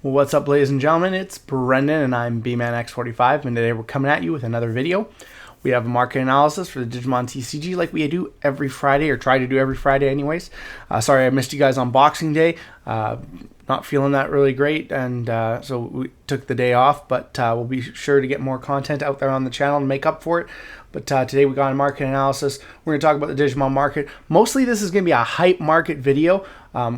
What's up, ladies and gentlemen? It's Brendan, and I'm BManX45, and today we're coming at you with another video. We have a market analysis for the Digimon TCG like we do every Friday, or try to do every Friday anyways. Sorry I missed you guys on Boxing Day. Not feeling that really great, and so we took the day off, but we'll be sure to get more content out there on the channel and make up for it. But today we got a market analysis. We're going to talk about the Digimon market. Mostly this is going to be a hype market video.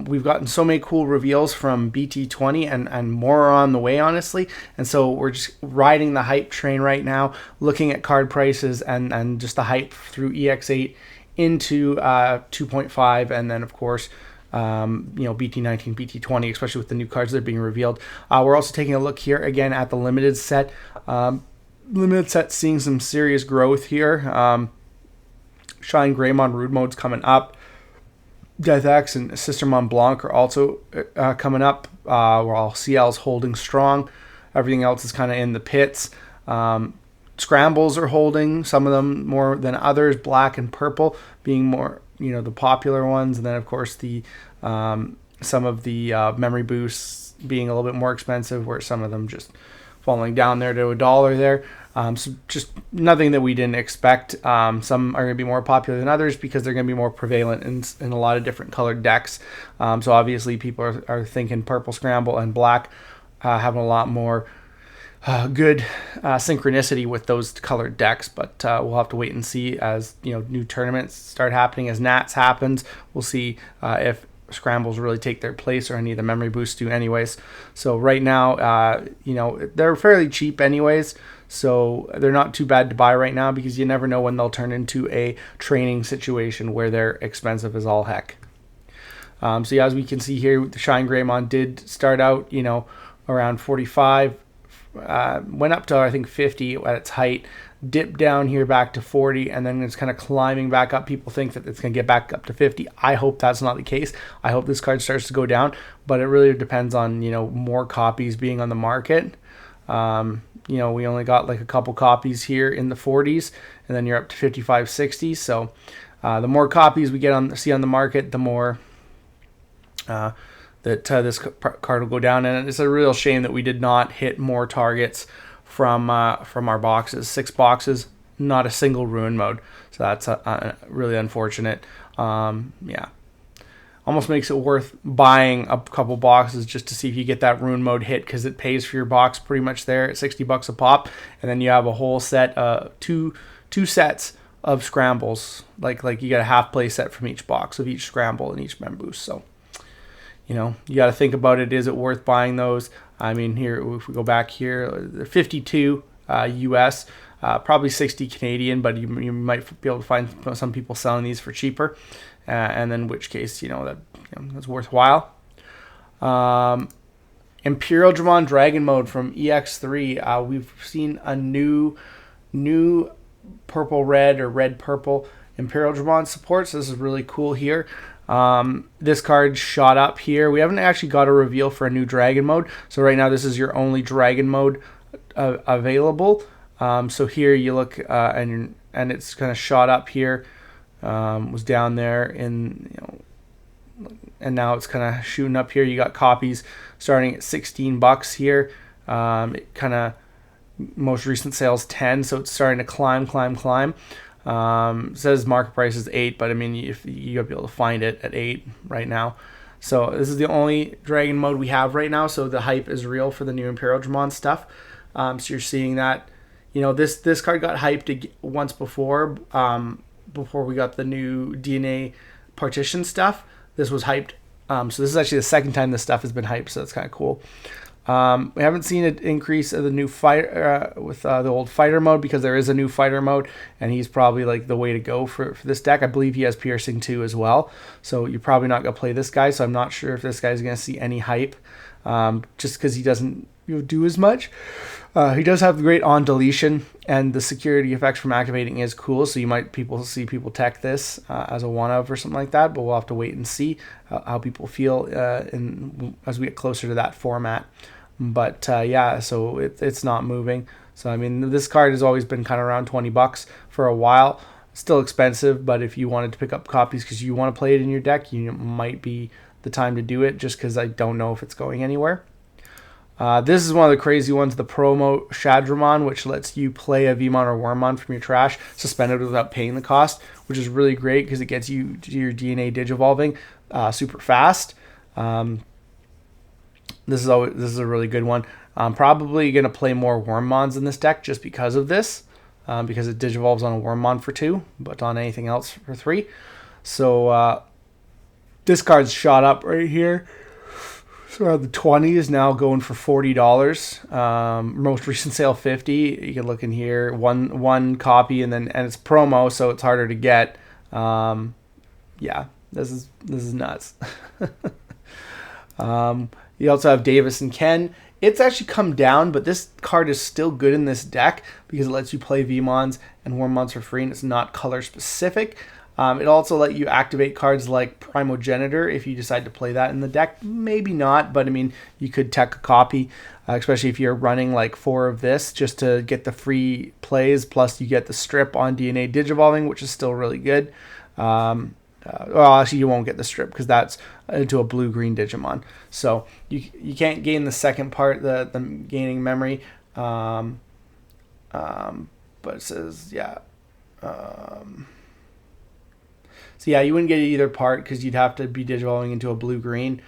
We've gotten so many cool reveals from BT20 and more are on the way, honestly. And so we're just riding the hype train right now, looking at card prices and just the hype through EX8 into 2.5, and then of course BT19, BT20, especially with the new cards that are being revealed. We're also taking a look here again at the limited set. Limited set seeing some serious growth here. Shine Greymon Rude Mode's coming up. Death X and Sister Mont Blanc are also coming up, while CL's holding strong. Everything else is kind of in the pits. Scrambles are holding, some of them more than others. Black and purple being more, the popular ones, and then of course the some of the memory boosts being a little bit more expensive, where some of them just falling down there to $1 there. So just nothing that we didn't expect. Some are going to be more popular than others because they're going to be more prevalent in a lot of different colored decks. So obviously people are thinking purple scramble and black having a lot more good synchronicity with those colored decks, but we'll have to wait and see as new tournaments start happening. As Nats happens, we'll see if scrambles really take their place or any of the memory boosts do anyways. So right now, they're fairly cheap anyways, so they're not too bad to buy right now because you never know when they'll turn into a training situation where they're expensive as all heck. So yeah, as we can see here, the Shine Greymon did start out, around 45, went up to I think 50 at its height, dipped down here back to 40, and then it's kind of climbing back up. People think that it's going to get back up to 50. I hope that's not the case. I hope this card starts to go down, but it really depends on more copies being on the market. We only got like a couple copies here in the 40s, and then you're up to 55, 60. So the more copies we get see on the market, the more that this card will go down. And it's a real shame that we did not hit more targets from our boxes. 6 boxes, not a single ruin mode. So that's really unfortunate. Yeah, almost makes it worth buying a couple boxes just to see if you get that ruin mode hit, because it pays for your box pretty much there at $60 a pop, and then you have a whole set, two sets of scrambles. Like you got a half play set from each box of each scramble and each mem boost. So you got to think about it. Is it worth buying those? I mean, here, if we go back here, they're 52 US, probably 60 Canadian, but you might be able to find some people selling these for cheaper, and then in which case, that's worthwhile. Imperial Digimon Dragon Mode from EX3. We've seen a new purple-red or red-purple Imperial Digimon support, so this is really cool here. This card shot up here. We haven't actually got a reveal for a new Dragon Mode, so right now this is your only Dragon Mode available. So here you look, and it's kind of shot up here. Was down there in, and now it's kind of shooting up here. You got copies starting at $16 here. It kind of most recent sales 10, so it's starting to climb. Says market price is 8, but I mean, if you gotta be able to find it at 8 right now. So this is the only Dragon Mode we have right now. So the hype is real for the new Imperial Digimon stuff. So you're seeing that, this card got hyped once before we got the new DNA partition stuff. This was hyped. So this is actually the second time this stuff has been hyped. So that's kind of cool. We haven't seen an increase of the new fighter with the old fighter mode, because there is a new fighter mode, and he's probably like the way to go for this deck. I believe he has piercing too as well, so you're probably not gonna play this guy. So I'm not sure if this guy's gonna see any hype, just because he doesn't do as much. He does have great on deletion, and the security effects from activating is cool. So you might see people tech this as a one of or something like that. But we'll have to wait and see how people feel as we get closer to that format. But yeah, so it's not moving. So I mean, this card has always been kind of around $20 for a while. Still expensive, but if you wanted to pick up copies because you want to play it in your deck, you might be the time to do it. Just because I don't know if it's going anywhere. This is one of the crazy ones, the promo Shadramon, which lets you play a Vmon or Wormmon from your trash, suspended without paying the cost, which is really great because it gets you to your DNA Digivolving super fast. This is a really good one. I'm probably going to play more Wormmons in this deck just because of this, because it Digivolves on a Wormmon for 2, but on anything else for 3. So this card's shot up right here. So the 20 is now going for $40. Most recent sale 50. You can look in here, one copy, and it's promo, so it's harder to get. Yeah, this is nuts. You also have Davis and Ken. It's actually come down, but this card is still good in this deck because it lets you play Vmons and Wormmons for free, and it's not color specific. It also let you activate cards like Primogenitor if you decide to play that in the deck. Maybe not, but I mean, you could tech a copy, especially if you're running like 4 of this just to get the free plays. Plus, you get the strip on DNA Digivolving, which is still really good. Well, actually, you won't get the strip because that's into a blue-green Digimon. So you can't gain the second part, the gaining memory. But it says, yeah. So yeah, you wouldn't get either part because you'd have to be Digivolving into a blue-green,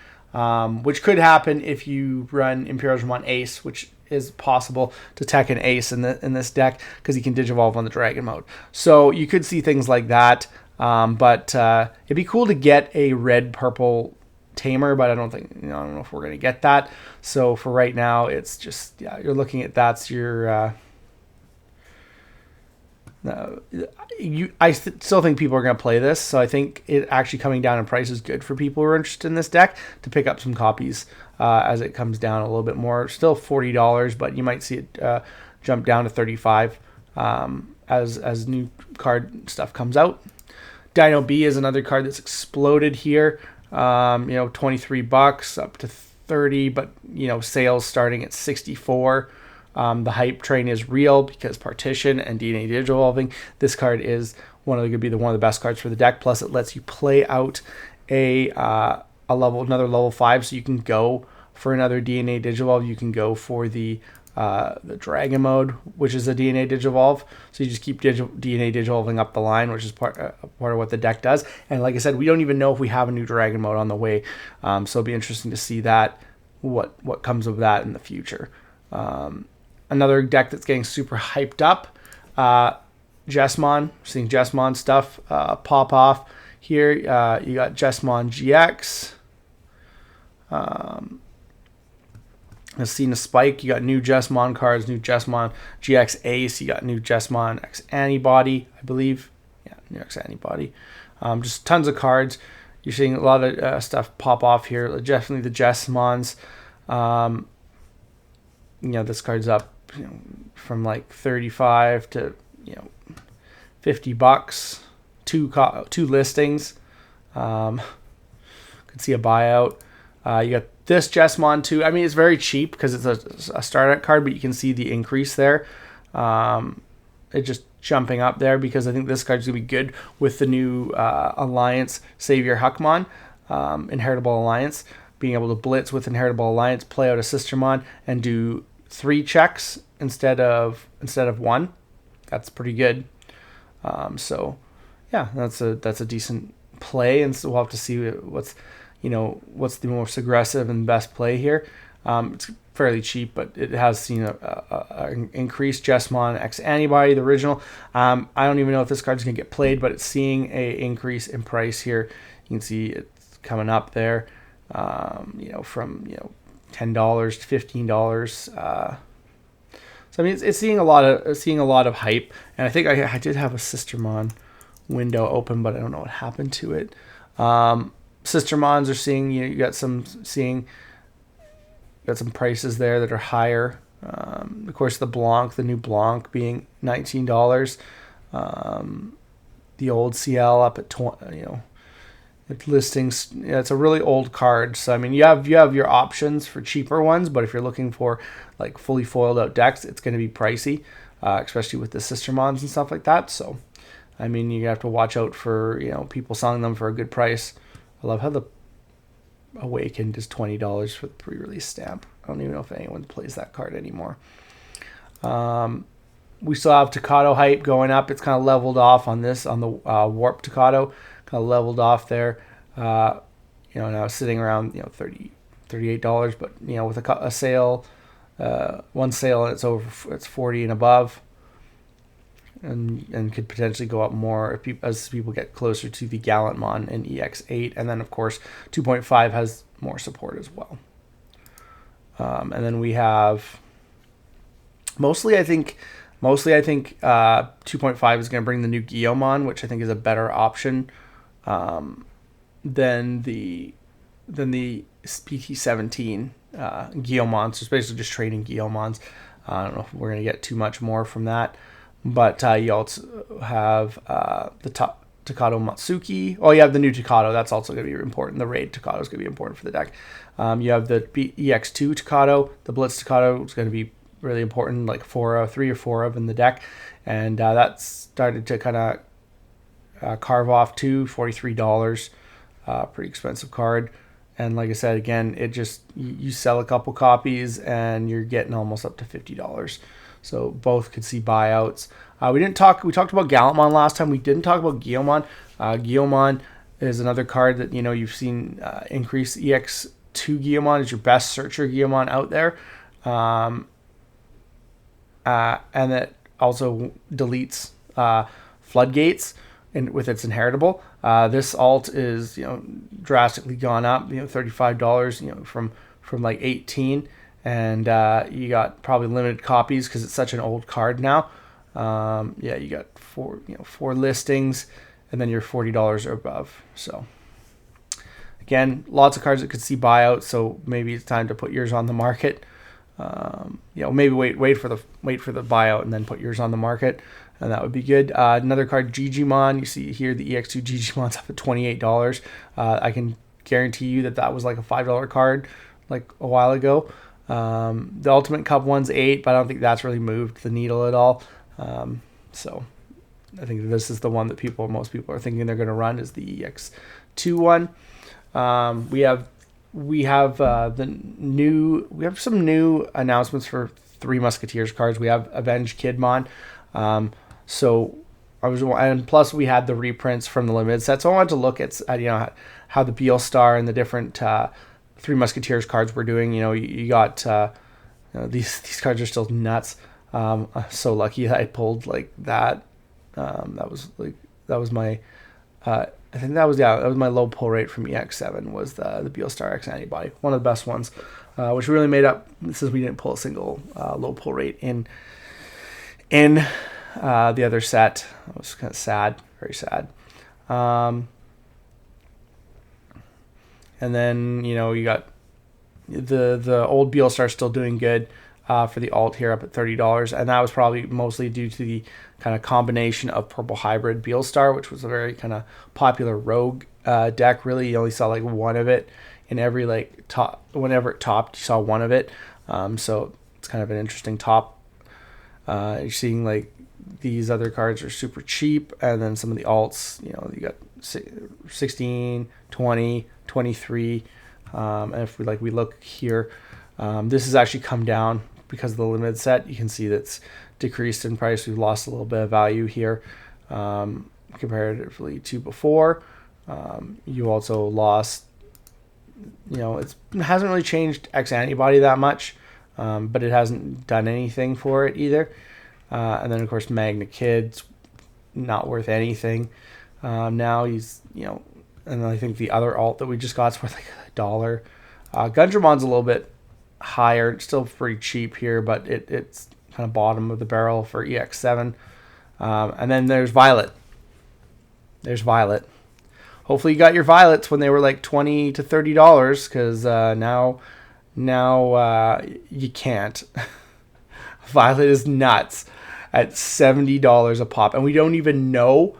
which could happen if you run Imperialmon Ace, which is possible to tech an Ace in this deck because he can Digivolve on the Dragon mode. So you could see things like that, but it'd be cool to get a red-purple Tamer, but I don't know if we're going to get that. So for right now, it's just, yeah, you're looking at that's your... I still think people are going to play this, so I think it actually coming down in price is good for people who are interested in this deck to pick up some copies as it comes down a little bit more. Still $40, but you might see it jump down to $35 as new card stuff comes out. Dino B is another card that's exploded here. $23 up to $30, but sales starting at $64. The hype train is real because Partition and DNA Digivolving. This card is going to be one of the best cards for the deck. Plus, it lets you play out another level 5, so you can go for another DNA Digivolve. You can go for the Dragon mode, which is a DNA Digivolve. So you just keep DNA Digivolving up the line, which is part of what the deck does. And like I said, we don't even know if we have a new Dragon mode on the way. So it'll be interesting to see that what comes of that in the future. Another deck that's getting super hyped up, Jessmon. Seeing Jessmon stuff pop off here. You got Jessmon GX. I've seen a spike. You got new Jessmon cards, new Jessmon GX Ace. You got new Jessmon X-Antibody, I believe. Yeah, new X-Antibody. Just tons of cards. You're seeing a lot of stuff pop off here. Definitely the Jessmons. This card's up from like 35 to $50. Two listings. Could see a buyout. You got this Jessmon too. I mean, it's very cheap because it's a startup card, but you can see the increase there. It just jumping up there because I think this card's gonna be good with the new Alliance Savior Huckmon, Inheritable Alliance, being able to blitz with Inheritable Alliance, play out a Sistermon, and do 3 checks instead of 1. That's pretty good. So yeah, that's a decent play, and so we'll have to see what's the most aggressive and best play here. It's fairly cheap, but it has seen a increased Jessmon X-Antibody, the original. I don't even know if this card's gonna get played, but it's seeing a increase in price here. You can see it's coming up there. From $10 to $15. So I mean, it's seeing a lot of hype, and I think I did have a Sistermon window open, but I don't know what happened to it. Sistermons are seeing you got some prices there that are higher. Of course, the new Blanc being $19. The old CL up at 20. Listings. It's a really old card, so I mean, you have your options for cheaper ones, but if you're looking for like fully foiled out decks, it's going to be pricey, especially with the Sistermons and stuff like that. So I mean, you have to watch out for people selling them for a good price. I love how the Awakened is $20 for the pre-release stamp. I don't even know if anyone plays that card anymore. We still have Tocado hype going up. It's kind of leveled off on this, on the Warp Tocado, kind of leveled off there. Now sitting around $38, but with a sale, one sale, and it's 40 and above, and could potentially go up more as people get closer to the Gallantmon and EX8, and then of course 2.5 has more support as well. And then we have mostly I think 2.5 is going to bring the new Guillaumon, which I think is a better option than the BT17 Guillaumon. So it's basically just trading Guillaumons. I don't know if we're going to get too much more from that, but you also have the Tocado Matsuki. Oh, you have the new Tocado. That's also going to be important. The Raid Tocado is going to be important for the deck. You have the EX2 Tocado. The Blitz Tocado is going to be really important, like 3 or 4 of in the deck, and that started to kind of carve off to $43. Pretty expensive card, and like I said, again, it just you sell a couple copies and you're getting almost up to $50. So both could see buyouts. We talked about Gallantmon last time. We didn't talk about Guillaumon. Guillaumon is another card that you've seen increase. EX2 Guillaumon is your best searcher Guillaumon out there. And it also deletes floodgates with its inheritable. This alt is drastically gone up, $35 from like 18, and you got probably limited copies because it's such an old card now. You got 4 listings, and then you're $40 or above. So again, lots of cards that could see buyouts. So maybe it's time to put yours on the market. Maybe wait for the buyout and then put yours on the market, and that would be good. Another card, Digimon. You see here the EX2 Digimon's up at $28. I can guarantee you that was like a $5 card like a while ago. The Ultimate Cup one's $8, but I don't think that's really moved the needle at all. So I think this is the one that most people are thinking they're going to run, is the EX2 one. We have some new announcements for Three Musketeers cards. We have Avenged Kidmon. And plus we had the reprints from the limited set. So I wanted to look at how the Beelstar and the different Three Musketeers cards were doing. You got these cards are still nuts. I'm so lucky that I pulled like that. That was my I think that was my low pull rate from EX7 was the Beelstar X-Antibody, one of the best ones, which really made up since we didn't pull a single low pull rate in the other set. It was kind of sad, very sad. And then you got the old Beelstar still doing good for the alt here up at $30, and that was probably mostly due to the kind of combination of Purple Hybrid Beelstar, which was a very kind of popular rogue deck. Really, you only saw like one of it in every whenever it topped, you saw one of it. So it's kind of an interesting top. You're seeing like these other cards are super cheap, and then some of the alts, you got 16, 20, 23. And if we look here, this has actually come down because of the limited set. You can see that's decreased in price. We've lost a little bit of value here comparatively to before. You also lost, it hasn't really changed X-Antibody that much, but it hasn't done anything for it either. And then of course Magna Kid's not worth anything. Now he's, and I think the other alt that we just got is worth like $1. Gundramon's a little bit higher. It's still pretty cheap here, but it's kind of bottom of the barrel for EX7. And then there's Violet. Hopefully you got your Violets when they were like $20 to $30, because now you can't. Violet is nuts at $70 a pop, and we don't even know.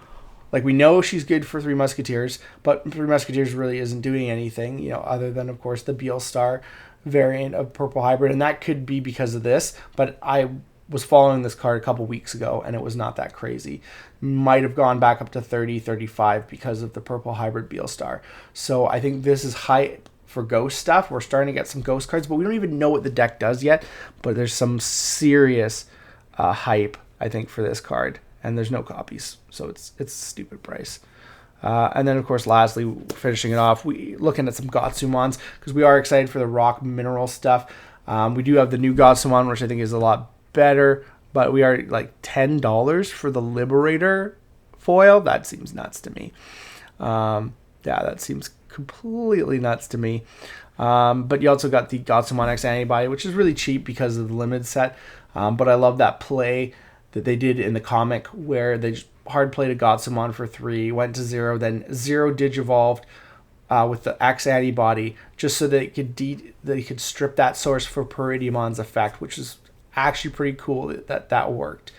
Like, we know she's good for Three Musketeers, but Three Musketeers really isn't doing anything, other than, of course, the Beelstar variant of Purple Hybrid, and that could be because of this, but I was following this card a couple weeks ago, and it was not that crazy. Might have gone back up to 30, 35 because of the Purple Hybrid Beelstar. So I think this is hype for ghost stuff. We're starting to get some ghost cards, but we don't even know what the deck does yet. But there's some serious hype, I think, for this card, and there's no copies, so it's a stupid price. And then, of course, lastly, finishing it off, we looking at some Gotsumons because we are excited for the rock mineral stuff. We do have the new Gotsumon, which I think is a lot better, but we are like $10 for the Liberator foil. That seems nuts to me. Yeah, that seems completely nuts to me. But you also got the Gotsumon X-Antibody, which is really cheap because of the limited set. But I love that play that they did in the comic where they just hard played a Gotsumon for 3, went to 0, then 0 Digivolved with the X-Antibody just so that they could strip that source for Paridimon's effect, which is actually pretty cool that worked.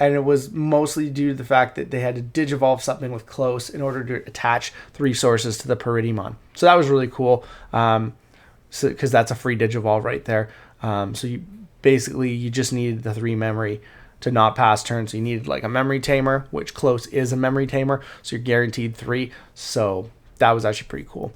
And it was mostly due to the fact that they had to Digivolve something with Close in order to attach 3 sources to the Paridimon. So that was really cool, because that's a free Digivolve right there. So you just needed the 3 memory to not pass turn. So you needed like a memory tamer, which Close is a memory tamer, so you're guaranteed 3. So that was actually pretty cool.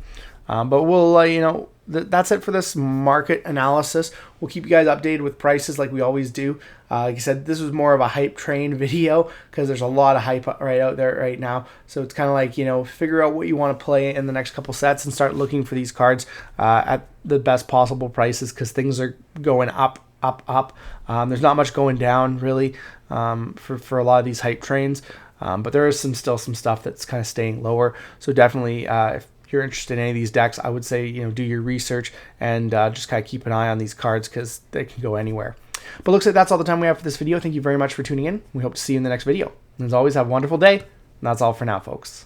But we'll that's it for this market analysis. We'll keep you guys updated with prices like we always do. Like I said, this was more of a hype train video because there's a lot of hype right out there right now. So it's kind of like, figure out what you want to play in the next couple sets and start looking for these cards at the best possible prices because things are going up. There's not much going down really for a lot of these hype trains, but there is still some stuff that's kind of staying lower. So definitely, if you're interested in any of these decks, I would say do your research and just kind of keep an eye on these cards because they can go anywhere. But looks like that's all the time we have for this video. Thank you very much for tuning in. We hope to see you in the next video. And as always, have a wonderful day. And that's all for now, folks.